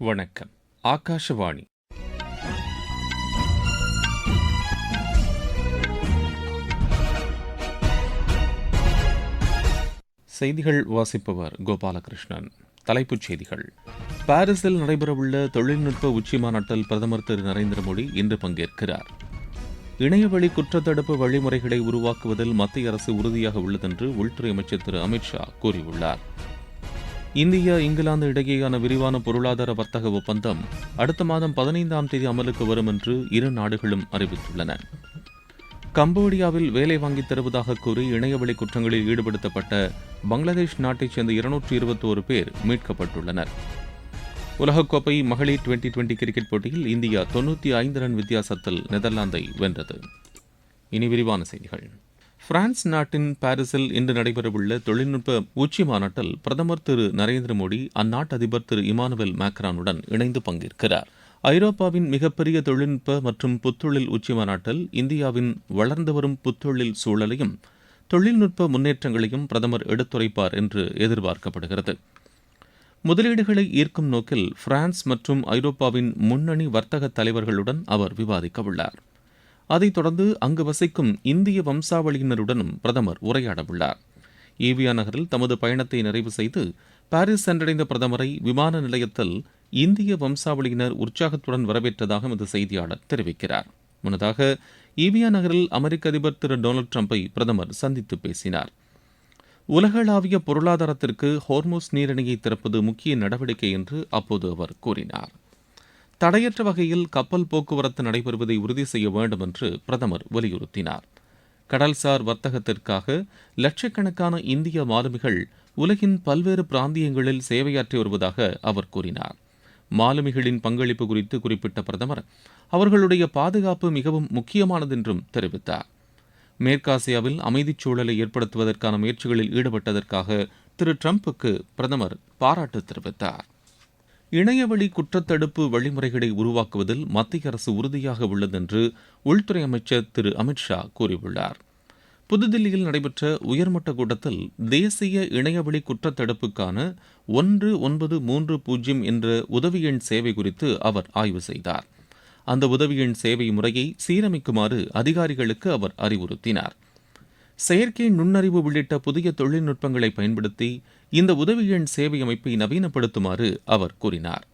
வணக்கம். ஆகாஷவாணி. செய்திகள் வாசிப்பவர் கோபாலகிருஷ்ணன். தலைப்புச் செய்திகள். பாரிஸில் நடைபெறவுள்ள தொழில்நுட்ப உச்சிமாநாட்டில் பிரதமர் திரு நரேந்திர மோடி இன்று பங்கேற்கிறார். இணையவழி குற்றத்தடுப்பு வழிமுறைகளை உருவாக்குவதில் மத்திய அரசு உறுதியாக உள்ளதென்று உள்துறை அமைச்சர் திரு அமித் ஷா கூறியுள்ளார். இந்தியா இங்கிலாந்து இடையேயான விரிவான பொருளாதார வர்த்தக ஒப்பந்தம் அடுத்த மாதம் 15ஆம் தேதி அமலுக்கு வரும் என்று இரு நாடுகளும் அறிவித்துள்ளன. கம்போடியாவில் வேலை வாங்கித் தருவதாக கூறி இணையவழி குற்றங்களில் ஈடுபடுத்தப்பட்ட பங்களாதேஷ் நாட்டைச் சேர்ந்த 221 பேர் மீட்கப்பட்டுள்ளனர். உலகக்கோப்பை மகளிர் டுவெண்டி கிரிக்கெட் போட்டியில் இந்தியா 95 ரன் வித்தியாசத்தில் நெதர்லாந்தை வென்றது. இனி விரிவான செய்திகள். பிரான்ஸ் நாட்டின் பாரிஸில் இன்று நடைபெறவுள்ள தொழில்நுட்ப உச்சி மாநாட்டில் பிரதமர் திரு நரேந்திர மோடி அந்நாட்டு அதிபர் திரு இமானுவேல் மேக்ரானுடன் இணைந்து பங்கேற்கிறார். ஐரோப்பாவின் மிகப்பெரிய தொழில்நுட்ப மற்றும் புத்தொழில் உச்சி மாநாட்டில் இந்தியாவின் வளர்ந்து வரும் புத்தொழில் சூழலையும் தொழில்நுட்ப முன்னேற்றங்களையும் பிரதமர் எடுத்துரைப்பார் என்று எதிர்பார்க்கப்படுகிறது. முதலீடுகளை ஈர்க்கும் நோக்கில் பிரான்ஸ் மற்றும் ஐரோப்பாவின் முன்னணி வர்த்தக தலைவர்களுடன் அவர் விவாதிக்கவுள்ளார். அதைத் தொடர்ந்து அங்கு வசிக்கும் இந்திய வம்சாவளியினருடனும் பிரதமர் உரையாடவுள்ளார். ஈவியா நகரில் தமது பயணத்தை நிறைவு செய்து பாரிஸ் சென்றடைந்த பிரதமரை விமான நிலையத்தில் இந்திய வம்சாவளியினர் உற்சாகத்துடன் வரவேற்றதாக எமது செய்தியாளர் தெரிவிக்கிறார். முன்னதாக ஈவியா நகரில் அமெரிக்க அதிபர் திரு டொனால்டு டிரம்பை பிரதமர் சந்தித்து பேசினார். உலகளாவிய பொருளாதாரத்திற்கு ஹோர்முஸ் நீரிணையை திறப்பது முக்கிய நடவடிக்கை என்று அப்போது அவர் கூறினார். தடையற்ற வகையில் கப்பல் போக்குவரத்து நடைபெறுவதை உறுதி செய்ய வேண்டும் என்று பிரதமர் வலியுறுத்தினார். கடல்சார் வர்த்தகத்திற்காக லட்சக்கணக்கான இந்திய மாலுமிகள் உலகின் பல்வேறு பிராந்தியங்களில் சேவையாற்றி வருவதாக அவர் கூறினார். மாலுமிகளின் பங்களிப்பு குறித்து குறிப்பிட்ட பிரதமர் அவர்களுடைய பாதுகாப்பு மிகவும் முக்கியமானது என்றும் தெரிவித்தார். மேற்காசியாவில் அமைதிச் சூழலை ஏற்படுத்துவதற்கான முயற்சிகளில் ஈடுபட்டதற்காக திரு டிரம்புக்கு பிரதமர் பாராட்டு தெரிவித்தார். இணையவழி குற்றத்தடுப்பு வழிமுறைகளை உருவாக்குவதில் மத்திய அரசு உறுதியாக உள்ளது என்று உள்துறை அமைச்சர் திரு அமித் ஷா கூறியுள்ளார். புதுதில்லியில் நடைபெற்ற உயர்மட்ட கூட்டத்தில் தேசிய இணையவழி குற்றத்தடுப்புக்கான 1930 என்ற உதவி எண் சேவை குறித்து அவர் ஆய்வு செய்தார். அந்த உதவி எண் சேவை முறையை சீரமைக்குமாறு அதிகாரிகளுக்கு அவர் அறிவுறுத்தினார். செயற்கை நுண்ணறிவு உள்ளிட்ட புதிய தொழில்நுட்பங்களை பயன்படுத்தி இந்த உதவி எண் சேவை அமைப்பை நவீனப்படுத்துமாறு அவர் கூறினார்.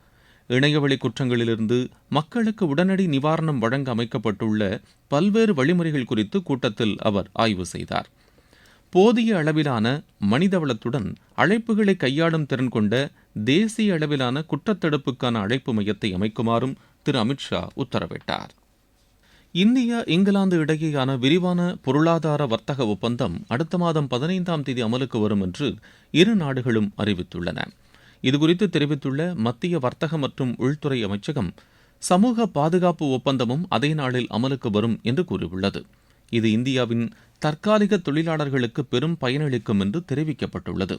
இணையவழி குற்றங்களிலிருந்து மக்களுக்கு உடனடி நிவாரணம் வழங்க அமைக்கப்பட்டுள்ள பல்வேறு வழிமுறைகள் குறித்து கூட்டத்தில் அவர் ஆய்வு செய்தார். போதிய அளவிலான மனிதவளத்துடன் அழைப்புகளை கையாளும் திறன் கொண்ட தேசிய அளவிலான குற்றத்தடுப்புக்கான அழைப்பு மையத்தை அமைக்குமாறும் திரு அமித் ஷா உத்தரவிட்டார். இந்தியா இங்கிலாந்து இடையேயான விரிவான பொருளாதார வர்த்தக ஒப்பந்தம் அடுத்த மாதம் 15ஆம் தேதி அமலுக்கு வரும் என்று இரு நாடுகளும் அறிவித்துள்ளன. இதுகுறித்து தெரிவித்துள்ள மத்திய வர்த்தக மற்றும் உள்துறை அமைச்சகம், சமூக பாதுகாப்பு ஒப்பந்தமும் அதே நாளில் அமலுக்கு வரும் என்று கூறியுள்ளது. இது இந்தியாவின் தற்காலிக தொழிலாளர்களுக்கு பெரும் பயனளிக்கும் என்று தெரிவிக்கப்பட்டுள்ளது.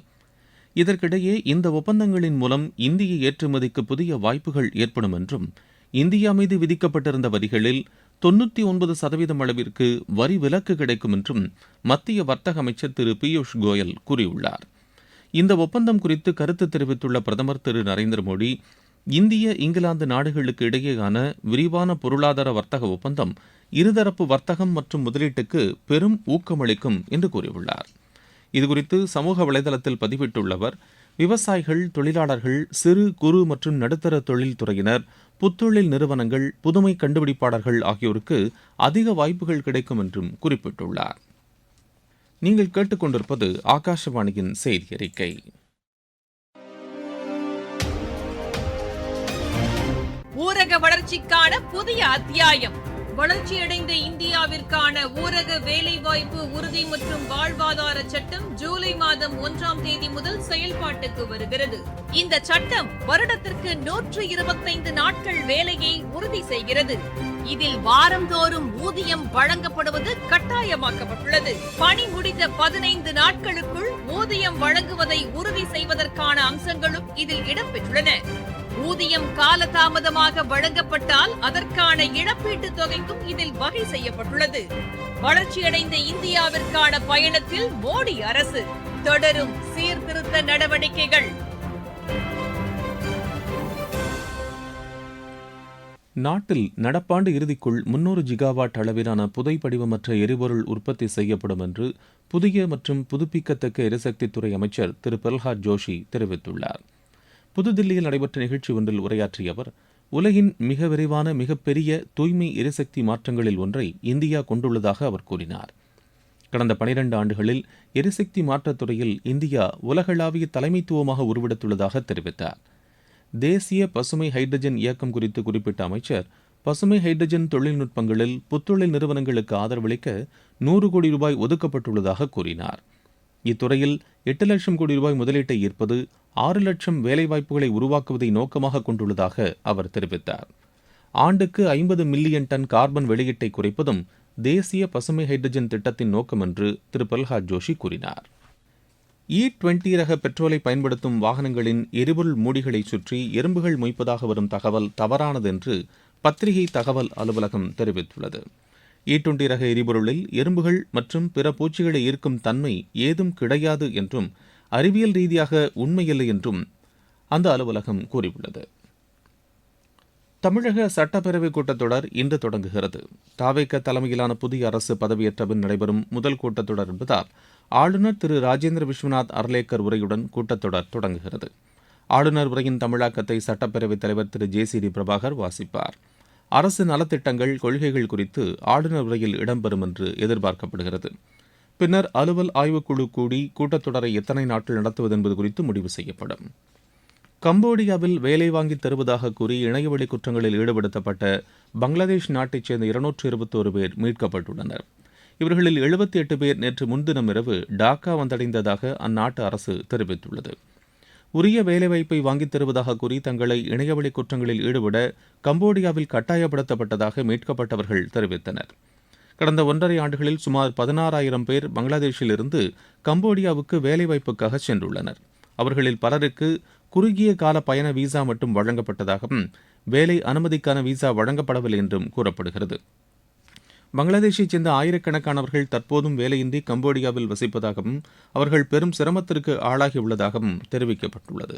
இதற்கிடையே இந்த ஒப்பந்தங்களின் மூலம் இந்திய ஏற்றுமதிக்கு புதிய வாய்ப்புகள் ஏற்படும் என்றும், இந்தியா மீது விதிக்கப்பட்டிருந்த வரிகளில் 99% அளவிற்கு வரி விலக்கு கிடைக்கும் என்றும் மத்திய வர்த்தக அமைச்சர் திரு பியூஷ் கோயல் கூறியுள்ளார். இந்த ஒப்பந்தம் குறித்து கருத்து தெரிவித்துள்ள பிரதமர் திரு நரேந்திர மோடி, இந்திய இங்கிலாந்து நாடுகளுக்கு இடையேயான விரிவான பொருளாதார வர்த்தக ஒப்பந்தம் இருதரப்பு வர்த்தகம் மற்றும் முதலீட்டுக்கு பெரும் ஊக்கமளிக்கும் என்று கூறியுள்ளார். இதுகுறித்து சமூக வலைதளத்தில் பதிவிட்டுள்ளவர், விவசாயிகள், தொழிலாளர்கள், சிறு குறு மற்றும் நடுத்தர தொழில்துறையினர், புத்தொழில் நிறுவனங்கள், புதுமை கண்டுபிடிப்பாளர்கள் ஆகியோருக்கு அதிக வாய்ப்புகள் கிடைக்கும் என்றும் குறிப்பிட்டுள்ளார். நீங்கள் கேட்டுக்கொண்டிருப்பது ஆகாஷவாணியின் செய்தி அறிக்கை. ஊரக வளர்ச்சிக்கான புதிய அத்தியாயம். வளர்ச்சியடைந்த இந்தியாவிற்கான ஊரக வேலைவாய்ப்பு உறுதி மற்றும் வாழ்வாதார சட்டம் ஜூலை மாதம் 1ஆம் தேதி முதல் செயல்பாட்டுக்கு வருகிறது. இந்த சட்டம் வருடத்திற்கு 125 நாட்கள் வேலையை உறுதி செய்கிறது. இதில் வாரந்தோறும் ஊதியம் வழங்கப்படுவது கட்டாயமாக்கப்பட்டுள்ளது. பணி முடிந்த 15 நாட்களுக்குள் ஊதியம் வழங்குவதை உறுதி செய்வதற்கான அம்சங்களும் இதில் இடம்பெற்றுள்ளன. ஊதியம் காலதாமதமாக வழங்கப்பட்டால் அதற்கான இழப்பீட்டுத் தொகைக்கும் இதில் வகை செய்யப்பட்டுள்ளது. வளர்ச்சியடைந்த இந்தியாவிற்கான பயணத்தில் மோடி அரசு தொடரும் சீர்திருத்த நடவடிக்கைகள். நாட்டில் நடப்பாண்டு இறுதிக்குள் 300 ஜிகாவாட் அளவிலான புதைப்படிவமற்ற எரிபொருள் உற்பத்தி செய்யப்படும் என்று புதிய மற்றும் புதுப்பிக்கத்தக்க எரிசக்தித்துறை அமைச்சர் திரு பிரல்ஹாத் ஜோஷி தெரிவித்துள்ளார். புதுதில்லியில் நடைபெற்ற நிகழ்ச்சி ஒன்றில் உரையாற்றிய அவர், உலகின் மிக விரைவான மிகப்பெரிய தூய்மை எரிசக்தி மாற்றங்களில் ஒன்றை இந்தியா கொண்டுள்ளதாக அவர் கூறினார். கடந்த 12 ஆண்டுகளில் எரிசக்தி மாற்றத் துறையில் இந்தியா உலகளாவிய தலைமைத்துவமாக உருவெடுத்துள்ளதாக தெரிவித்தார். தேசிய பசுமை ஹைட்ரஜன் இயக்கம் குறித்து குறிப்பிட்ட அமைச்சர், பசுமை ஹைட்ரஜன் தொழில்நுட்பங்களில் புத்தொழில் நிறுவனங்களுக்கு ஆதரவளிக்க 100 கோடி ரூபாய் ஒதுக்கப்பட்டுள்ளதாக கூறினார். இத்துறையில் 8 லட்சம் கோடி ரூபாய் முதலீட்டை ஈர்ப்பது 6 லட்சம் வேலைவாய்ப்புகளை உருவாக்குவதை நோக்கமாக கொண்டுள்ளதாக அவர் தெரிவித்தார். ஆண்டுக்கு 50 மில்லியன் டன் கார்பன் வெளியீட்டை குறைப்பதும் தேசிய பசுமை ஹைட்ரஜன் திட்டத்தின் நோக்கம் என்று திரு பிரல்ஹாத் ஜோஷி கூறினார். E20 ரக பெட்ரோலை பயன்படுத்தும் வாகனங்களின் எரிபொருள் மூடிகளை சுற்றி எறும்புகள் மொய்ப்பதாக வரும் தகவல் தவறானது என்று பத்திரிகை தகவல் அலுவலகம் தெரிவித்துள்ளது. E20 ரக எரிபொருளில் எறும்புகள் மற்றும் பிற பூச்சிகளை ஈர்க்கும் தன்மை ஏதும் கிடையாது என்றும் அறிவியல் ரீதியாக உண்மையில்லை என்றும் அந்த அலுவலகம் கூறியுள்ளது. தமிழக சட்டப்பேரவைக் கூட்டத்தொடர் இன்று தொடங்குகிறது. தாவேக தலைமையிலான புதிய அரசு பதவியேற்ற பின் நடைபெறும் முதல் கூட்டத்தொடர் என்பதால் ஆளுநர் திரு ராஜேந்திர விஸ்வநாத் அர்லேக்கர் உரையுடன் கூட்டத்தொடர் தொடங்குகிறது. ஆளுநர் உரையின் தமிழாக்கத்தை சட்டப்பேரவைத் தலைவர் திரு JCD பிரபாகர் வாசிப்பார். அரசு நலத்திட்டங்கள், கொள்கைகள் குறித்து ஆளுநர் உரையில் இடம்பெறும் என்று எதிர்பார்க்கப்படுகிறது. பின்னர் அலுவல் ஆய்வுக்குழு கூடி கூட்டத்தொடரை எத்தனை நாட்கள் நடத்துவது என்பது குறித்து முடிவு செய்யப்படும். கம்போடியாவில் வேலை வாங்கி தருவதாக கூறி இணையவழி குற்றங்களில் ஈடுபடுத்தப்பட்ட பங்களாதேஷ் நாட்டைச் சேர்ந்த 221 பேர் மீட்கப்பட்டுள்ளனர். இவர்களில் 78 பேர் நேற்று முன்தினம் இரவு டாக்கா வந்தடைந்ததாக அந்நாட்டு அரசு தெரிவித்துள்ளது. உரிய வேலைவாய்ப்பை வாங்கித் தருவதாக கூறி தங்களை இணையவழி குற்றங்களில் ஈடுபட கம்போடியாவில் கட்டாயப்படுத்தப்பட்டதாக மீட்கப்பட்டவர்கள் தெரிவித்தனர். கடந்த 1.5 ஆண்டுகளில் சுமார் 16,000 பேர் பங்களாதேஷில் இருந்து கம்போடியாவுக்கு வேலைவாய்ப்புக்காக சென்றுள்ளனர். அவர்களில் பலருக்கு குறுகிய கால பயண விசா மட்டும் வழங்கப்பட்டதாகவும் வேலை அனுமதிக்கான விசா வழங்கப்படவில்லை என்றும் கூறப்படுகிறது. பங்களாதேஷைச் சேர்ந்த ஆயிரக்கணக்கானவர்கள் தற்போதும் வேலையின்றி கம்போடியாவில் வசிப்பதாகவும் அவர்கள் பெரும் சிரமத்திற்கு ஆளாகியுள்ளதாகவும் தெரிவிக்கப்பட்டுள்ளது.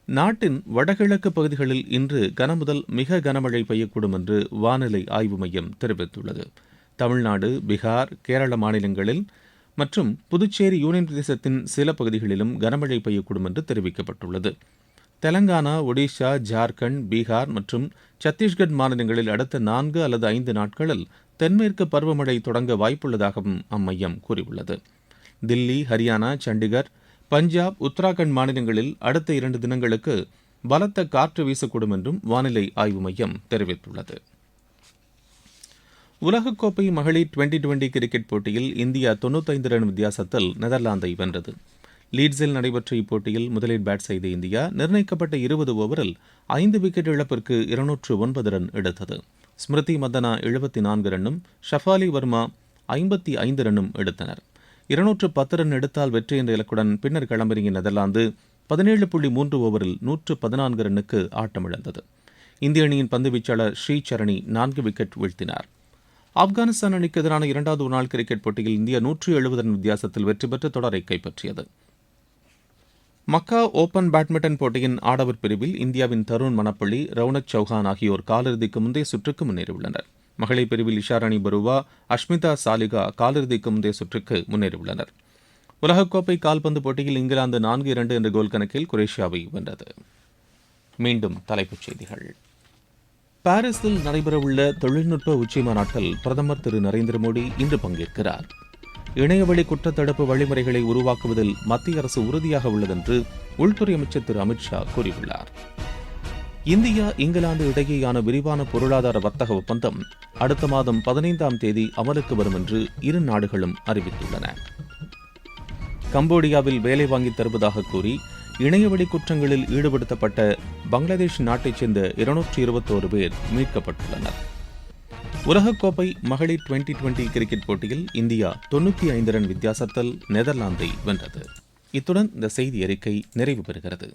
நாட்டின் வடகிழக்கு பகுதிகளில் இன்று கனமுதல் மிக கனமழை பெய்யக்கூடும் என்று வானிலை ஆய்வு மையம் தெரிவித்துள்ளது. தமிழ்நாடு, பீகார், கேரள மாநிலங்களில் மற்றும் புதுச்சேரி யூனியன் பிரதேசத்தின் சில பகுதிகளிலும் கனமழை பெய்யக்கூடும் என்று தெரிவிக்கப்பட்டுள்ளது. தெலங்கானா, ஒடிஷா, ஜார்க்கண்ட், பீகார் மற்றும் சத்தீஸ்கட் மாநிலங்களில் அடுத்த 4 அல்லது 5 நாட்களில் தென்மேற்கு பருவமழை தொடங்க வாய்ப்புள்ளதாகவும் அம்மையம் கூறியுள்ளது. தில்லி, ஹரியானா, சண்டிகர், பஞ்சாப், உத்தராகண்ட் மாநிலங்களில் அடுத்த 2 தினங்களுக்கு பலத்த காற்று வீசக்கூடும் என்றும் வானிலை ஆய்வு மையம் தெரிவித்துள்ளது. உலகக்கோப்பை மகளிர் 2020 கிரிக்கெட் போட்டியில் இந்தியா 95 ரன் வித்தியாசத்தில் நெதர்லாந்தை வென்றது. லீட்ஸில் நடைபெற்ற இப்போட்டியில் முதலில் பேட் செய்த இந்தியா நிர்ணயிக்கப்பட்ட 20 ஓவரில் 5 விக்கெட் இழப்பிற்கு 209 ரன் எடுத்தது. ஸ்மிருதி மந்தனா 74 ரன்னும் ஷஃபாலி வர்மா 55 ரன்னும் எடுத்தனர். 210 ரன் எடுத்தால் வெற்றி என்ற இலக்குடன் பின்னர் களமிறங்கிய நெதர்லாந்து 17.3 ஓவரில் 114 ரன்னுக்கு ஆட்டமிழந்தது. இந்திய அணியின் பந்துவீச்சாளர் ஸ்ரீசரணி 4 விக்கெட் வீழ்த்தினார். ஆப்கானிஸ்தான் அணிக்கு எதிரான 2வது ஒருநாள் கிரிக்கெட் போட்டியில் இந்தியா 170 ரன் வித்தியாசத்தில் வெற்றி பெற்று தொடரை கைப்பற்றியது. மக்கா ஓபன் பேட்மிண்டன் போட்டியின் ஆடவர் பிரிவில் இந்தியாவின் தருண் மணப்பள்ளி, ரவுனக் சௌஹான் ஆகியோர் காலிறுதிக்கு முந்தைய சுற்றுக்கு முன்னேறியுள்ளனர். மகளிர் பிரிவில் இஷாராணி பருவா, அஷ்மிதா சாலிகா காலிறுதிக்கு முந்தைய சுற்றுக்கு முன்னேறியுள்ளனர். உலகக்கோப்பை கால்பந்து போட்டியில் இங்கிலாந்து 4-2 என்ற கோல் கணக்கில் குரேஷியாவை வென்றது. மீண்டும் தலைப்புச் செய்திகள். பாரிஸில் நடைபெறவுள்ள தொழில்நுட்ப உச்சிமாநாட்டில் பிரதமர் திரு நரேந்திர மோடி இன்று பங்கேற்கிறார். இணையவழி குற்றத்தடுப்பு வழிமுறைகளை உருவாக்குவதில் மத்திய அரசு உறுதியாக உள்ளதென்று உள்துறை அமைச்சர் திரு அமித்ஷா கூறியுள்ளார். இந்தியா, இங்கிலாந்து இடையேயான விரிவான பொருளாதார வர்த்தக ஒப்பந்தம் அடுத்த மாதம் 15ஆம் தேதி அமலுக்கு வரும் என்று இரு நாடுகளும் அறிவித்துள்ளன. கம்போடியாவில் வேலை வாங்கி தருவதாக கூறி இணையவழி குற்றங்களில் ஈடுபடுத்தப்பட்ட பங்களாதேஷ் நாட்டைச் சேர்ந்த 221 பேர் மீட்கப்பட்டுள்ளனர். உலகக்கோப்பை மகளிர் 2020 கிரிக்கெட் போட்டியில் இந்தியா 95 ரன் வித்தியாசத்தில் நெதர்லாந்தை வென்றது. இத்துடன் இந்த செய்தி அறிக்கை நிறைவு பெறுகிறது.